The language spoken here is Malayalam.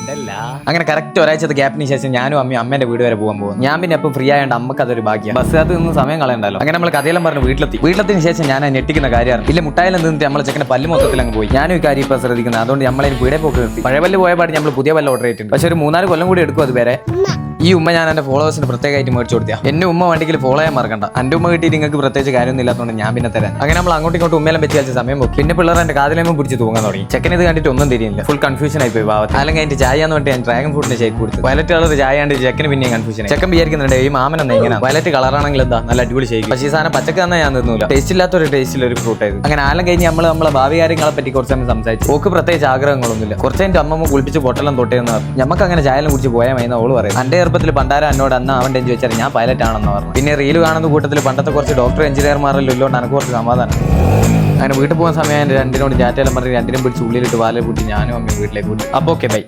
ഉണ്ടല്ല. അങ്ങനെ കറക്റ്റ് ഒരാഴ്ചത്തെ ഗ്യാപ്പിന് ശേഷം ഞാനും അമ്മയും അമ്മേന്റെ വീട് വരെ പോകാൻ പോകും. ഞാൻ പിന്നെ എപ്പോൾ ഫ്രീ ആയതുകൊണ്ട് അമ്മക്ക് അതൊരു ഭാഗ്യം. ബസ്സിനകത്ത് നിന്ന് സമയം കളയണ്ടല്ലോ. അങ്ങനെ നമ്മൾ കഥയെല്ലാം പറഞ്ഞ് വീട്ടിലെത്തിന് ശേഷം ഞാൻ ഞെട്ടിക്കുന്ന കാര്യമാണ്. ഇല്ല മുട്ടായാലും നിന്നിട്ട് നമ്മളെ ചെക്കൻ്റെ പല്ല് മൊത്തത്തിൽ അങ്ങ് പോയി. ഞാനും ഈ കാര്യം ഇപ്പോൾ ശ്രദ്ധിക്കുന്നത്. അതുകൊണ്ട് നമ്മളതിന് വീടെ പോക്ക് നിർത്തി. പഴയ പല്ല് പോയ പാട് നമ്മൾ പുതിയ പല്ല് ഓർഡർ ചെയ്തിട്ടുണ്ട്. പക്ഷേ ഒരു 3-4 കൊല്ലം കൂടി എടുക്കും അത് വരെ. ഈ ഉമ്മ ഞാൻ എൻ്റെ ഫോളോവേഴ്സിന് പ്രത്യേകമായിട്ട് മേടിച്ചു കൊടുത്തിയാ. എന്നെ ഉമ്മ വേണ്ടെങ്കിൽ ഫോളോ ചെയ്യാൻ മറക്കണ്ട. എൻ്റെ ഉമ്മ കിട്ടി നിങ്ങൾക്ക് പ്രത്യേകിച്ച് കാര്യമൊന്നും ഇല്ലാത്തതുകൊണ്ട് ഞാൻ പിന്നെ തരാൻ. അങ്ങനെ നമ്മൾ അങ്ങോട്ടും ഇങ്ങോട്ടും ഉമ്മയെല്ലാം വെച്ച് കളിച്ച സമയം പോയി. പിന്നെ പിള്ളേർ എൻ്റെ കാതിലേമ പിടിച്ച് തൂങ്ങാൻ തുടങ്ങി. ചെക്കൻ ഇത് കണ്ടിട്ട് ഒന്നും തിരിയില്ല. ഫുൾ കൺഫ്യൂഷൻ ആയി പോയി. അല്ലെങ്കിൽ അതിന്റെ ചായ എന്ന് പറഞ്ഞിട്ട് ഞാൻ ഡ്രാഗൺ ഫ്രൂട്ടിന്റെ ഷേക്ക് കൊടുത്തു. വയലറ്റ് കളർ ചായ ആണ്ട് ചെക്കന് പിന്നെ കൺഫ്യൂഷൻ. ചെക്കൻ വിചാരിക്കുന്നുണ്ട് ഈ മാമനെന്ന് എങ്ങനെ വയലറ്റ് കളറാണെങ്കിൽ എന്താ നല്ല അടിപൊളി ഷേക്ക്. പക്ഷേ ഈ സാധനം പച്ചക്ക് തന്നെ ഞാൻ നിന്നില്ല. ടേസ്റ്റ് ഇല്ലാത്തൊരു ടേസ്റ്റിലൊരു ഫ്രൂട്ട് ആയത്. അങ്ങനെ ആലം കഴിഞ്ഞ് നമ്മളെ ഭാവി കാര്യങ്ങളെ പറ്റി കുറച്ച് സമയം സംസാരിച്ചു. ഓക്ക് പ്രത്യേകിച്ച് ആഗ്രഹങ്ങളൊന്നുമില്ല. കുറച്ച് കഴിഞ്ഞിട്ട് അമ്മമ്മ കുളിപ്പിച്ച് പൊട്ടെല്ലാം തൊട്ടേന്ന് പറഞ്ഞു. നമുക്ക് അങ്ങനെ ചായലും കുടിച്ച് പോയാൽ മതി ഓള് പറയും. എൻ്റെ ചെറുപ്പത്തിൽ പണ്ടാര എന്നോട് അന്ന് അവൻ്റെ ചോദിച്ചാൽ ഞാൻ പൈലറ്റ് ആണെന്ന് പറഞ്ഞു. പിന്നെ റീല് കാണുന്ന കൂട്ടത്തിൽ പണ്ടത്തെ കുറച്ച് ഡോക്ടർ എഞ്ചിനീയർമാരെല്ലാം ഇല്ലോണ്ട് എനിക്ക് കുറച്ച് സമാധാനം. അങ്ങനെ വീട്ടിൽ പോകുന്ന സമയം രണ്ടിനോട് ചാറ്റെല്ലാം പറഞ്ഞ് രണ്ടിനും പിടിച്ച് ഉള്ളിലിട്ട് വാല കൂട്ടി ഞാനും അമ്മയും വീട്ടിലേക്ക് വിട്ടു. അപ്പോൾ ഓക്കെ ബൈ.